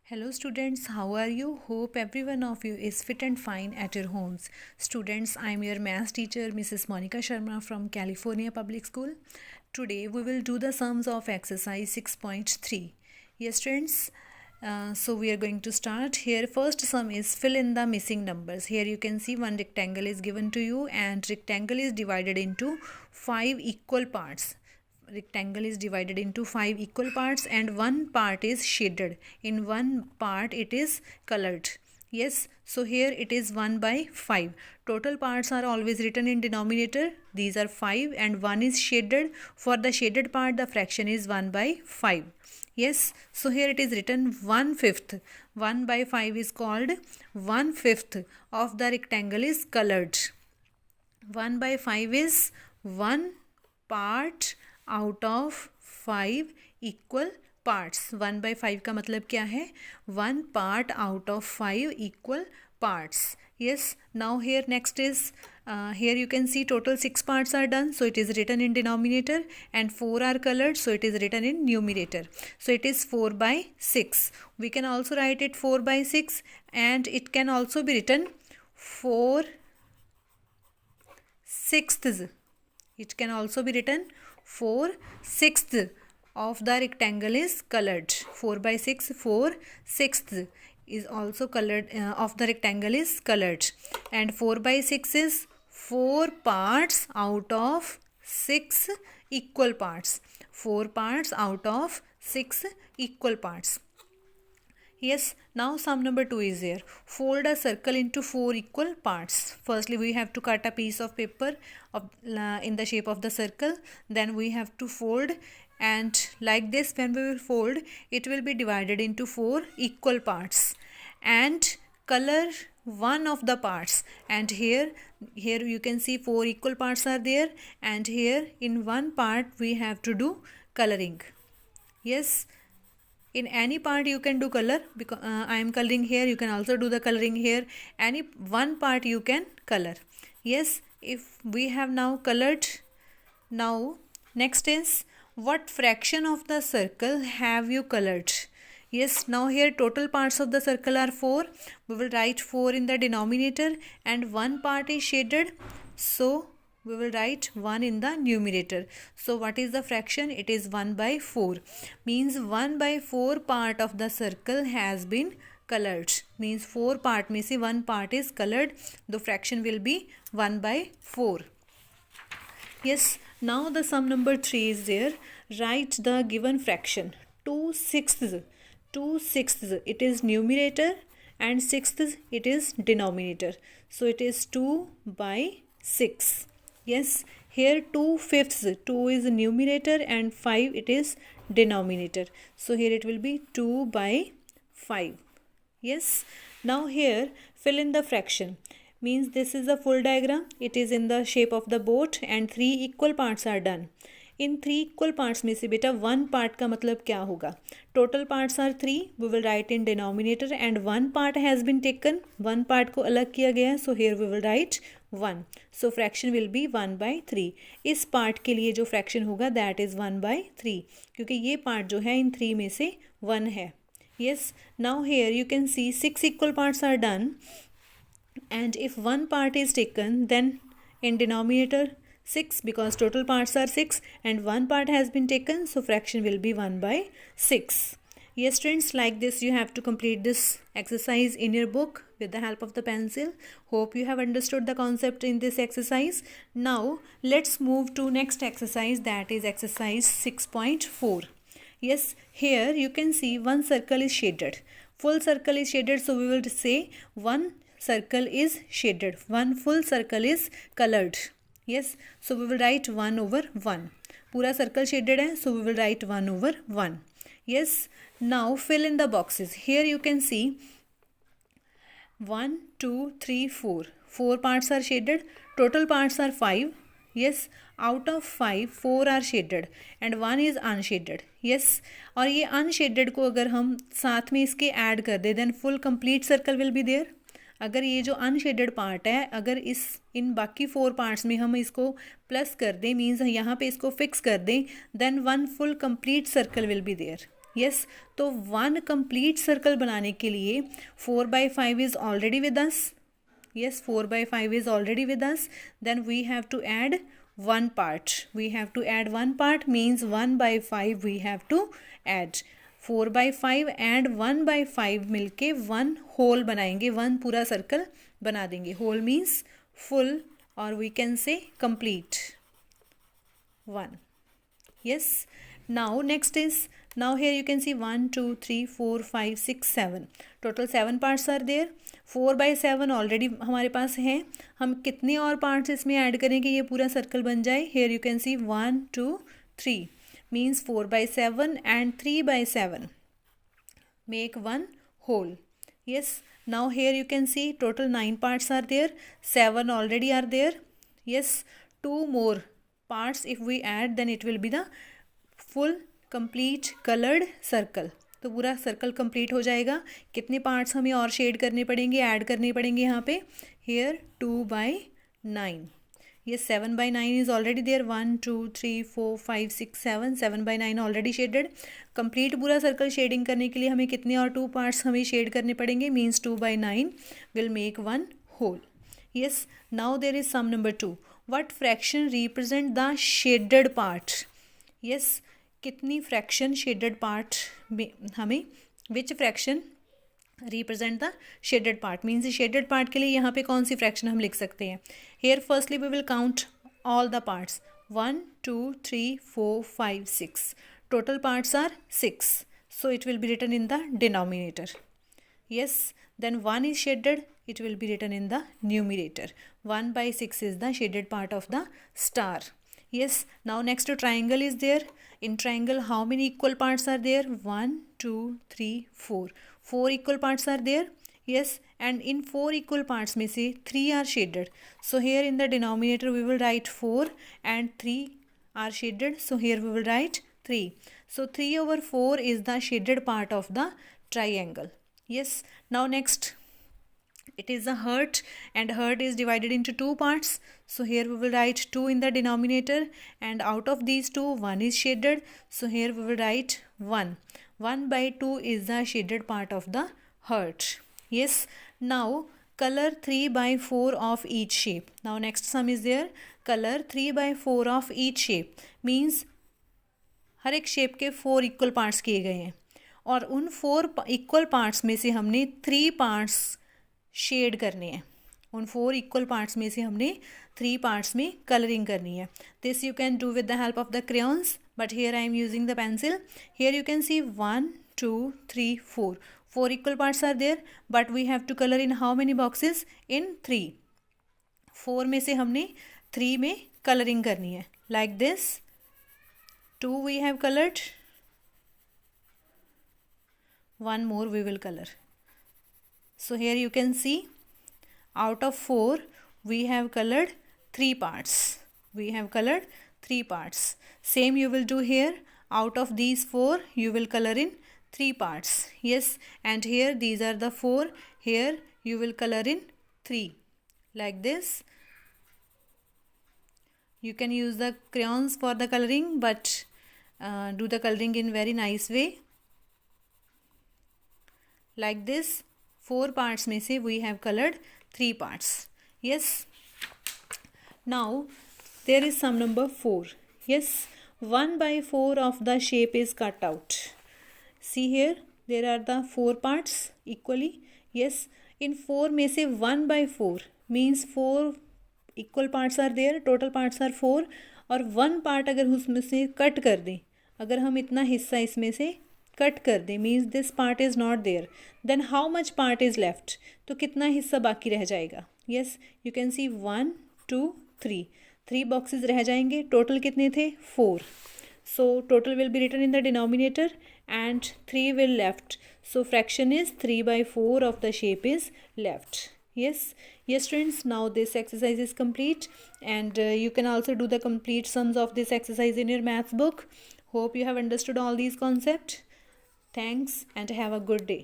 Hello students, how are you? Hope every one of you is fit and fine at your homes. Students, I am your math teacher Mrs. Monica Sharma from California Public School. Today we will do the sums of exercise 6.3. Yes students, so we are going to start. Here first sum is fill in the missing numbers. Here you can see one rectangle is given to you and rectangle is divided into 5 equal parts. Rectangle is divided into 5 equal parts and one part is shaded. In one part it is colored. Yes, so here it is 1 by 5. Total parts are always written in denominator. These are 5 and 1 is shaded. For the shaded part the fraction is 1 by 5. Yes, so here it is written 1/5. 1 by 5 is called 1/5 of the rectangle is colored. 1 by 5 is 1 part out of 5 equal parts. 1 by 5 का मतलब क्या है? 1 part out of 5 equal parts. Yes, now here next is here you can see total 6 parts are done, so it is written in denominator, and 4 are colored, so it is written in numerator. So it is 4 by 6. We can also write it 4 by 6, and it can also be written 4/6. It can also be written 4/6 of the rectangle is colored. 4 by 6, 4/6 is also colored of the rectangle is colored, and 4 by 6 is 4 parts out of 6 equal parts. 4 parts out of 6 equal parts. Yes, now sum number 2 is here. Fold a circle into 4 equal parts. Firstly, we have to cut a piece of paper in the shape of the circle. Then we have to fold, and like this when we will fold, it will be divided into 4 equal parts. And color one of the parts. And here you can see 4 equal parts are there. And here in one part we have to do coloring. Yes. In any part you can do color, because I am coloring here, you can also do the coloring here. Any one part you can color. Yes, if we have now colored. Now next is, what fraction of the circle have you colored? Yes, now here total parts of the circle are 4. We will write 4 in the denominator and one part is shaded, so we will write 1 in the numerator. So what is the fraction? It is 1 by 4. Means 1 by 4 part of the circle has been colored. Means 4 part में से 1 part is colored. The fraction will be 1 by 4. Yes, now the sum number 3 is there. Write the given fraction. 2/6. 2/6. It is numerator and 6th it is denominator. So it is 2 by 6. Yes, here 2/5. 2 is numerator and 5 it is denominator. So here it will be 2 by 5. Yes, now here fill in the fraction. Means this is a full diagram. It is in the shape of the boat and 3 equal parts are done. इन 3 equal parts में से बेटा 1 part का मतलब क्या होगा? Total parts are 3. We will write in denominator and 1 part has been taken. 1 part को अलग किया गया, so here we will write 1. So fraction will be 1 by 3. इस पार्ट के लिए जो फ्रैक्शन होगा दैट इज़ 1 by 3, क्योंकि ये पार्ट जो है इन 3 में से 1 है. Yes, now here you can see 6 equal parts are done, and if 1 part is taken, then in denominator 6, because total parts are 6 and 1 part has been taken, so fraction will be 1 by 6. Yes students, like this you have to complete this exercise in your book with the help of the pencil. Hope you have understood the concept in this exercise. Now let's move to next exercise, that is exercise 6.4. Yes, here you can see one circle is shaded. Full circle is shaded, so we will say one circle is shaded. One full circle is colored. Yes, so we will write 1 over 1. पूरा circle shaded है, so we will write 1 over 1. Yes, now fill in the boxes. Here you can see 1, 2, 3, 4. 4 parts are shaded. Total parts are 5. Yes, out of 5, 4 are shaded and 1 is unshaded. Yes, और ये unshaded को अगर हम साथ में इसके add कर दें, then full complete circle will be there. अगर ये जो अनशेडेड पार्ट है, अगर इन बाकी 4 पार्ट्स में हम इसको प्लस कर दें, मीन्स यहाँ पे इसको फिक्स कर दें, then 1 full complete circle will be there. Yes तो 1 कंप्लीट सर्कल बनाने के लिए 4/5 is already with us. Yes, 4/5 is already with us. Then we have to add one part. We have to add one part means 1/5 we have to add. 4/5 and 1/5 मिलके 1 whole बनाएंगे, 1 पूरा circle बना देंगे. Whole means full or we can say complete. 1. Yes. Now next is, now here you can see 1 2 3 4 5 6 7 total 7 parts are there. 4/7 already हमारे पास है. हम कितने और पार्ट्स इसमें ऐड करें कि ये पूरा सर्कल बन जाए. Here you can see 1 2 3 means 4/7 and 3/7 make 1 whole. Yes, now here you can see total 9 parts are there. 7 already are there. Yes, 2 more parts if we add then it will be the full complete colored circle. तो पूरा circle complete हो जाएगा. कितने parts हमें और shade करने पड़ेंगे, add करने पड़ेंगे यहाँ पे. हेयर 2/9. ये 7/9 is already there. 1 2 3 4 5 6 7 7/9 already shaded. Complete पूरा सर्कल शेडिंग करने के लिए हमें कितने और 2 पार्ट्स हमें शेड करने पड़ेंगे means 2/9 will make 1 whole. Yes, now there is some number 2. What fraction represent the shaded part. Yes, कितनी फ्रैक्शन शेडेड पार्ट में हमें, which fraction represent the shaded part means shaded part के लिए यहाँ पे कौन सी फ्रैक्शन हम लिख सकते हैं. Here firstly we will count all the parts. 1 2 3 4 5 6 total parts are 6. So it will be written in the denominator. Yes, then 1 is shaded, it will be written in the numerator. 1/6 is the shaded part of the star. Yes, now next to triangle is there. In triangle how many equal parts are there? 1 2 3 4. 4 equal parts are there. Yes, and in 4 equal parts में से 3 are shaded. So here in the denominator we will write 4 and 3 are shaded. So here we will write 3. So 3/4 is the shaded part of the triangle. Yes, now next it is a heart and heart is divided into 2 parts. So here we will write 2 in the denominator and out of these 2 1 is shaded. So here we will write 1. 1/2 is the shaded part of the heart. Yes, now color 3/4 of each shape. Now next sum is there. Color 3/4 of each shape means हर एक shape के 4 equal parts किए गए हैं और उन 4 equal parts में से हमने 3 पार्ट्स शेड करने हैं. उन 4 इक्वल पार्ट्स में से हमने 3 पार्ट्स में कलरिंग करनी है. This you can do with the help of the crayons but here I am using the pencil. Here you can see 1 2 3 4. 4 equal parts are there but we have to color in how many boxes? In 3. 4 में से हमने 3 में colouring करनी है. Like this. 2 we have colored. 1 more we will color. So here you can see out of 4 we have colored 3 parts. We have colored 3 parts. Same you will do here. Out of these 4 you will color in 3 parts. Yes, and here these are the 4. Here you will color in 3 like this. You can use the crayons for the coloring but do the coloring in very nice way. Like this 4 parts में से we have colored 3 parts. Yes, now there is sum number 4. Yes, 1/4 of the shape is cut out. See here there are the 4 parts equally. Yes, in 4 में से 1/4 means 4 equal parts are there. Total parts are 4 और 1 part अगर उसमें से cut कर दें, अगर हम इतना हिस्सा इसमें से कट कर दें means this part is not there, then how much part is left? तो कितना हिस्सा बाकी रह जाएगा? Yes, you can see 1 2 3. 3 boxes रह जाएंगे. टोटल कितने थे? 4. So total will be written in the denominator and 3 will left. So fraction is 3/4 of the shape is left. Yes, yes students, now this exercise is complete and you can also do the complete sums of this exercise in your maths book. Hope you have understood all these concepts. Thanks and have a good day.